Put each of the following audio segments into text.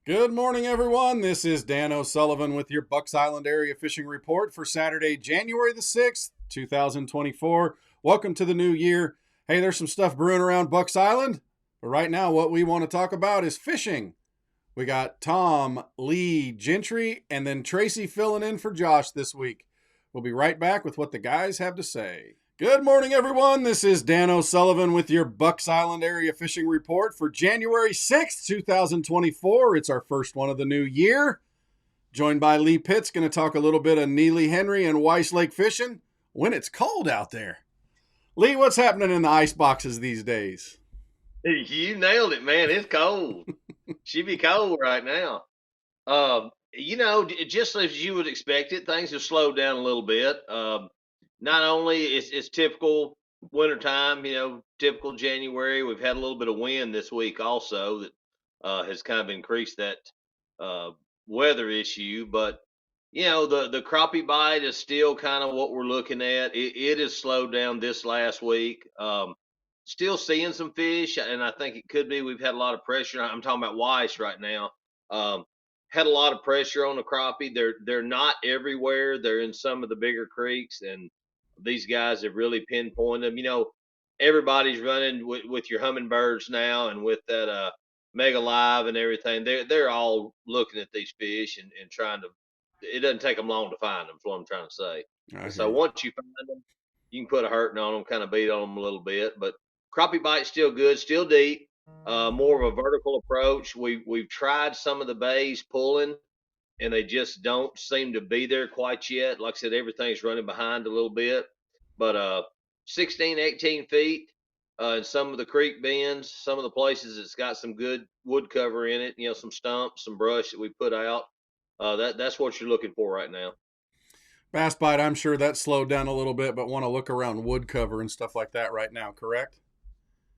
Good morning, everyone. This is Dan O'Sullivan with your Bucks Island Area Fishing Report for Saturday, January the 6th, 2024. Welcome to the new year. Hey, there's some stuff brewing around Bucks Island, but right now, what we want to talk about is fishing. We got Tom, Lee, Gentry, and then Tracy filling in for Josh this week. We'll be right back with what the guys have to say. Good morning, everyone. This is Dan O'Sullivan with your Bucks Island Area Fishing Report for January 6th, 2024. It's our first one of the new year. Joined by Lee Pitts, going to talk a little bit of Neely Henry and Weiss Lake fishing when it's cold out there. Lee, what's happening in the ice boxes these days? You nailed it, man. It's cold. She be cold right now. Just as you would expect it, things have slowed down a little bit. Not only it's typical wintertime, typical January. We've had a little bit of wind this week also that has kind of increased that uh, weather issue. But the crappie bite is still kind of what we're looking at. It has slowed down this last week. Still seeing some fish, and I think it could be we've had a lot of pressure. I'm talking about Weiss right now. Um, had a lot of pressure on the crappie. They're not everywhere. They're in some of the bigger creeks, and these guys have really pinpointed them. Everybody's running with your hummingbirds now, and with that Mega Live and everything. They're all looking at these fish and trying to. It doesn't take them long to find them. Is what I'm trying to say. I And hear so you. once you find them, you can put a hurting on them, kind of beat on them a little bit, but crappie bite's still good, still deep. More of a vertical approach. We've tried some of the bays pulling, and they just don't seem to be there quite yet. Like I said, everything's running behind a little bit, but 16, 18 feet in some of the creek bends, some of the places it's got some good wood cover in it. Some stumps, some brush that we put out. That's what you're looking for right now. Bass bite, I'm sure that slowed down a little bit, but want to look around wood cover and stuff like that right now, correct?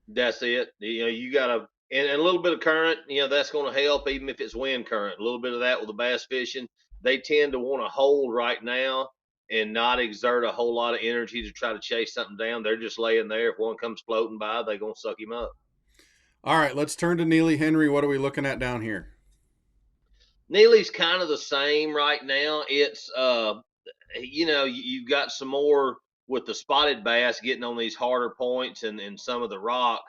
That's it. You got to, and a little bit of current, that's going to help, even if it's wind current. A little bit of that with the bass fishing. They tend to want to hold right now and not exert a whole lot of energy to try to chase something down. They're just laying there. If one comes floating by, they're going to suck him up. All right, let's turn to Neely Henry. What are we looking at down here? Neely's kind of the same right now. It's, you've got some more with the spotted bass getting on these harder points and some of the rock.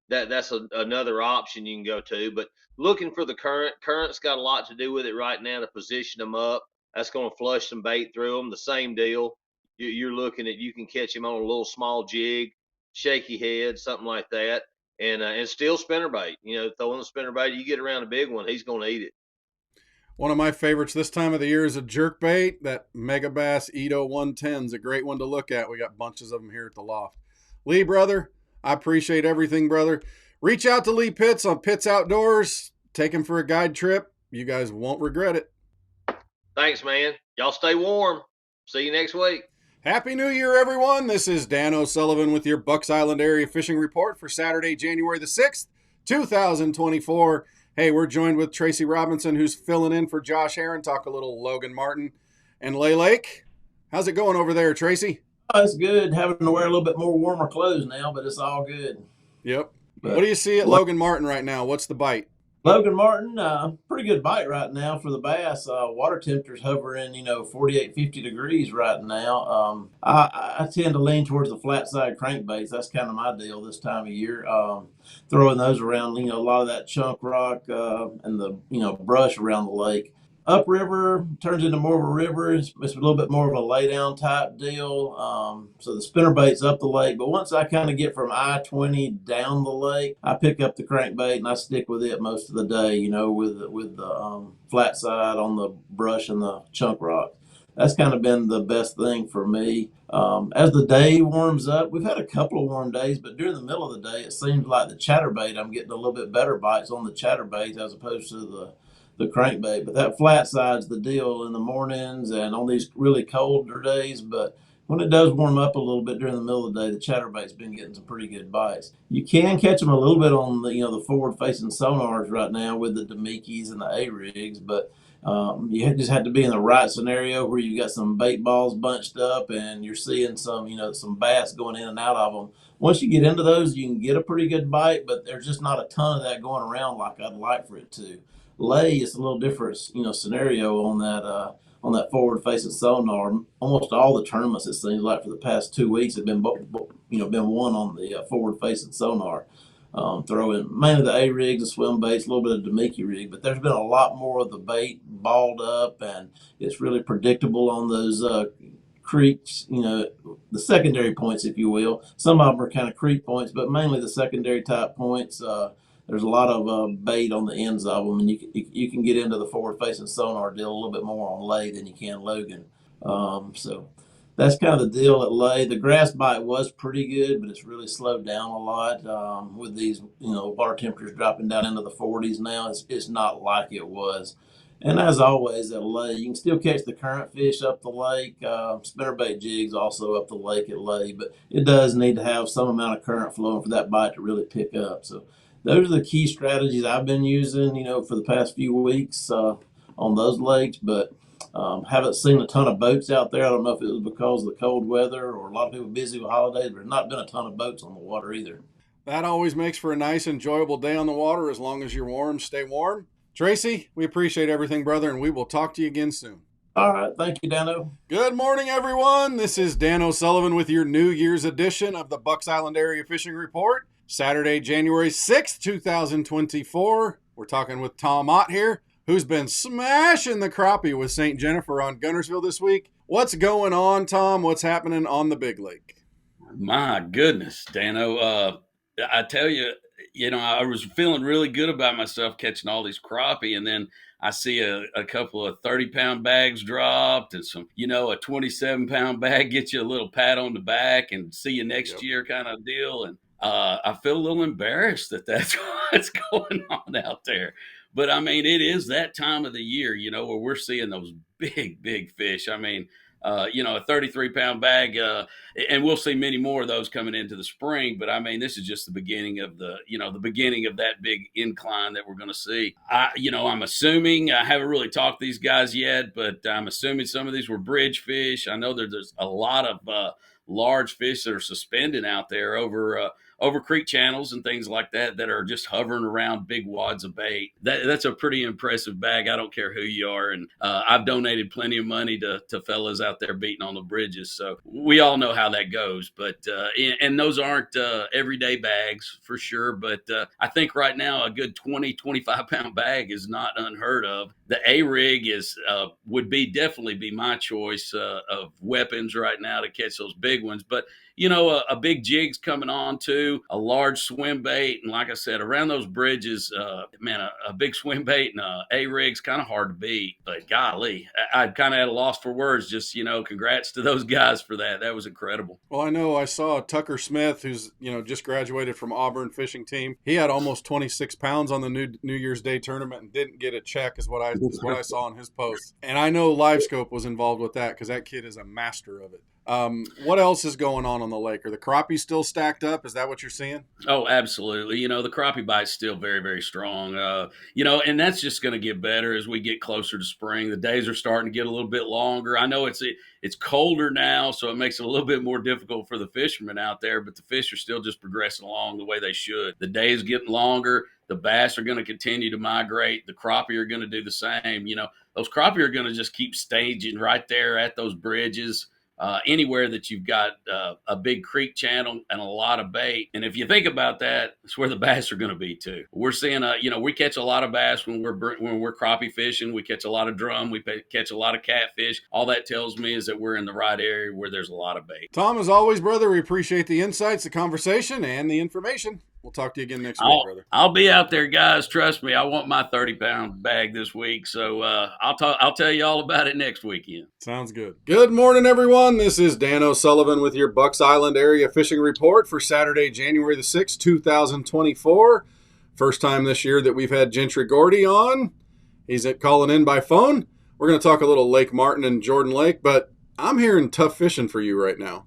That's another option you can go to. But looking for the current's got a lot to do with it right now to position them up. That's going to flush some bait through them. The same deal. You're looking at you can catch him on a little small jig, shaky head, something like that, and still spinnerbait. Throwing the spinnerbait, you get around a big one, he's going to eat it. One of my favorites this time of the year is a jerkbait. That Mega Bass Edo 110 is a great one to look at. We got bunches of them here at the loft. Lee, brother, I appreciate everything, brother. Reach out to Lee Pitts on Pitts Outdoors. Take him for a guide trip. You guys won't regret it. Thanks, man. Y'all stay warm. See you next week. Happy New Year, everyone. This is Dan O'Sullivan with your Bucks Island Area Fishing Report for Saturday, January the 6th, 2024. Hey, we're joined with Tracy Robinson, who's filling in for Josh Aaron. Talk a little Logan Martin and Lay Lake. How's it going over there, Tracy? Oh, it's good having to wear a little bit more warmer clothes now, but it's all good. Yep. What do But you see at Logan Martin right now? What's the bite? Logan Martin, pretty good bite right now for the bass. Water temperatures hovering, 48, 50 degrees right now. I tend to lean towards the flat side crankbaits. That's kind of my deal this time of year. Throwing those around, a lot of that chunk rock and the, brush around the lake. Upriver turns into more of a river. It's a little bit more of a lay down type deal. So the spinner bait's up the lake, but once I kind of get from I-20 down the lake, I pick up the crankbait and I stick with it most of the day. With the flat side on the brush and the chunk rock. That's kind of been the best thing for me. As the day warms up, we've had a couple of warm days, but during the middle of the day, it seems like the chatterbait, I'm getting a little bit better bites on the chatterbait as opposed to the crankbait. But that flat side's the deal in the mornings and on these really colder days. But when it does warm up a little bit during the middle of the day, the chatterbait's been getting some pretty good bites. You can catch them a little bit on the forward facing sonars right now with the Demikis and the A rigs, but you just have to be in the right scenario where you got some bait balls bunched up and you're seeing some bass going in and out of them. Once you get into those, you can get a pretty good bite, but there's just not a ton of that going around like I'd like for it to. Lay is a little different, scenario on that forward facing sonar. Almost all the tournaments, it seems like, for the past 2 weeks have been been won on the forward facing sonar. Throwing mainly the A rigs, the swim baits, a little bit of Demiki rig, but there's been a lot more of the bait balled up, and it's really predictable on those creeks, the secondary points, if you will. Some of them are kind of creek points, but mainly the secondary type points. There's a lot of bait on the ends of them, and you can get into the forward facing sonar deal a little bit more on Lay than you can Logan. So that's kind of the deal at Lay. The grass bite was pretty good, but it's really slowed down a lot with these, water temperatures dropping down into the 40s now. It's not like it was. And as always at Lay, you can still catch the current fish up the lake. Spinnerbait jigs also up the lake at Lay, but it does need to have some amount of current flowing for that bite to really pick up. So those are the key strategies I've been using, for the past few weeks on those lakes. But haven't seen a ton of boats out there. I don't know if it was because of the cold weather or a lot of people busy with holidays, but there's not been a ton of boats on the water either. That always makes for a nice, enjoyable day on the water as long as you're warm. Stay warm. Tracy, we appreciate everything, brother, and we will talk to you again soon. All right. Thank you, Dano. Good morning, everyone. This is Dan O'Sullivan with your New Year's edition of the Bucks Island Area Fishing Report. Saturday, January 6th, 2024. We're talking with Tom Ott here, who's been smashing the crappie with St. Jennifer on Guntersville this week. What's going on, Tom? What's happening on the big lake? My goodness, Dano. I tell you, I was feeling really good about myself catching all these crappie, and then I see a couple of 30-pound bags dropped and some, a 27-pound bag gets you a little pat on the back and see you next year kind of deal. And I feel a little embarrassed that that's what's going on out there. But, I mean, it is that time of the year, where we're seeing those big, big fish. I mean, a 33-pound bag, and we'll see many more of those coming into the spring. But, I mean, this is just the beginning of the beginning of that big incline that we're going to see. I'm assuming, I haven't really talked to these guys yet, but I'm assuming some of these were bridge fish. I know there's a lot of large fish that are suspended out there over creek channels and things like that are just hovering around big wads of bait. That's a pretty impressive bag. I don't care who you are. And I've donated plenty of money to fellas out there beating on the bridges. So we all know how that goes. But and those aren't everyday bags for sure. But I think right now a good 20, 25-pound bag is not unheard of. The A-rig would definitely be my choice of weapons right now to catch those big ones. But a big jig's coming on too, a large swim bait. And like I said, around those bridges, a big swim bait and a A-rig's kind of hard to beat. But golly, I kind of at a loss for words. Just, congrats to those guys for that. That was incredible. Well, I know I saw Tucker Smith, who's, just graduated from Auburn fishing team. He had almost 26 pounds on the New Year's Day tournament and didn't get a check is what I saw on his post. And I know LiveScope was involved with that because that kid is a master of it. What else is going on the lake? Are the crappie still stacked up? Is that what you're seeing? Oh, absolutely. The crappie bite's still very, very strong. And that's just going to get better as we get closer to spring. The days are starting to get a little bit longer. I know it's colder now, so it makes it a little bit more difficult for the fishermen out there, but the fish are still just progressing along the way they should. The days getting longer. The bass are going to continue to migrate. The crappie are going to do the same. Those crappie are going to just keep staging right there at those bridges. Anywhere that you've got a big creek channel and a lot of bait. And if you think about that, it's where the bass are going to be too. We're seeing, we catch a lot of bass when we're crappie fishing. We catch a lot of drum. We catch a lot of catfish. All that tells me is that we're in the right area where there's a lot of bait. Tom, as always, brother, we appreciate the insights, the conversation, and the information. We'll talk to you again next week, brother. I'll be out there, guys. Trust me. I want my 30-pound bag this week. So I'll tell you all about it next weekend. Sounds good. Good morning, everyone. This is Dan O'Sullivan with your Bucks Island Area Fishing Report for Saturday, January the 6th, 2024. First time this year that we've had Gentry Gordy on. He's calling in by phone. We're going to talk a little Lake Martin and Jordan Lake, but I'm hearing tough fishing for you right now.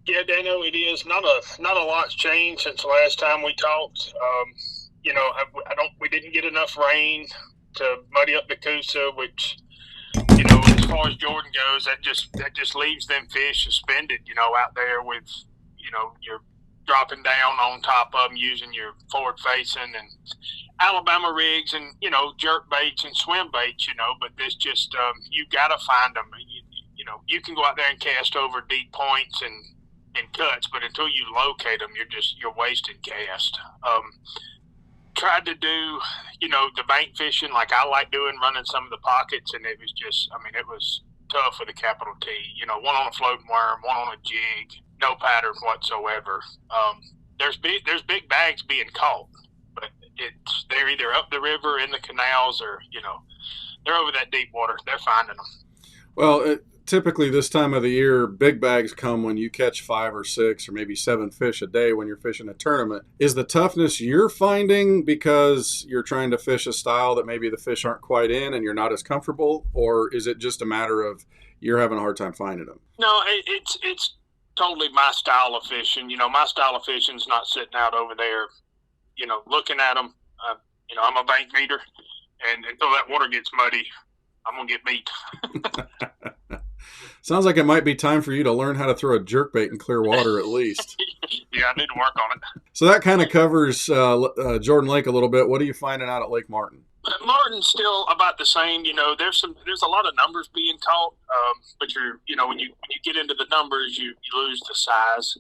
Yeah, Dano, it is. Not a lot's changed since the last time we talked. We didn't get enough rain to muddy up the Coosa, which, as far as Jordan goes, that just leaves them fish suspended, out there with, your dropping down on top of them using your forward facing and Alabama rigs and, jerk baits and swim baits, but this just, you got to find them. You can go out there and cast over deep points and cuts, but until you locate them, you're wasting cast. Tried to do, the bank fishing like I like doing, running some of the pockets, and it was just, it was tough with a capital T. One on a floating worm, one on a jig, no pattern whatsoever. There's big bags being caught, but they're either up the river in the canals or they're over that deep water. They're finding them. Well, typically this time of the year, big bags come when you catch 5 or 6 or maybe 7 fish a day when you're fishing a tournament. Is the toughness you're finding because you're trying to fish a style that maybe the fish aren't quite in and you're not as comfortable, or is it just a matter of you're having a hard time finding them? No, it's totally my style of fishing. My style of fishing is not sitting out over there, looking at them. I'm a bank feeder, and until that water gets muddy, I'm going to get beat. Sounds like it might be time for you to learn how to throw a jerkbait in clear water at least. Yeah, I need to work on it. So that kind of covers Jordan Lake a little bit. What are you finding out at Lake Martin? Martin's still about the same. There's a lot of numbers being caught, but when you get into the numbers, you lose the size.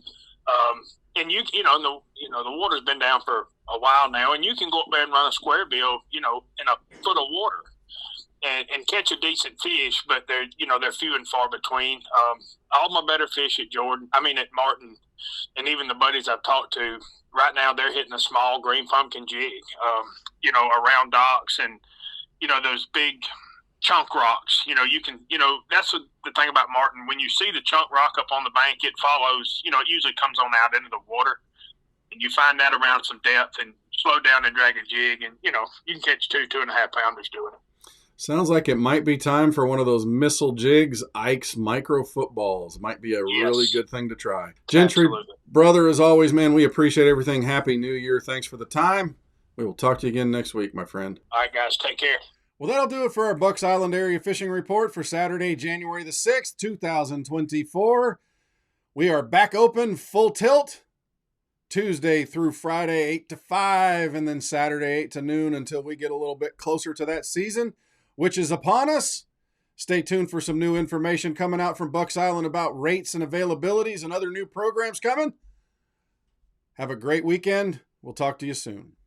And the water's been down for a while now, and you can go up there and run a square bill, in a foot of water. And catch a decent fish, but they're few and far between. All my better fish at Martin, and even the buddies I've talked to right now, they're hitting a small green pumpkin jig, around docks and those big chunk rocks. That's the thing about Martin. When you see the chunk rock up on the bank, it follows. It usually comes on out into the water, and you find that around some depth and slow down and drag a jig, and you can catch 2.5 pounders doing it. Sounds like it might be time for one of those missile jigs. Ike's micro footballs might be a really good thing to try. Gentry, absolutely. Brother, as always, man, we appreciate everything. Happy New Year. Thanks for the time. We will talk to you again next week, my friend. All right, guys, take care. Well, that'll do it for our Bucks Island Area Fishing Report for Saturday, January the 6th, 2024. We are back open full tilt Tuesday through Friday, 8 to 5, and then Saturday, 8 to noon until we get a little bit closer to that season, which is upon us. Stay tuned for some new information coming out from Bucks Island about rates and availabilities and other new programs coming. Have a great weekend. We'll talk to you soon.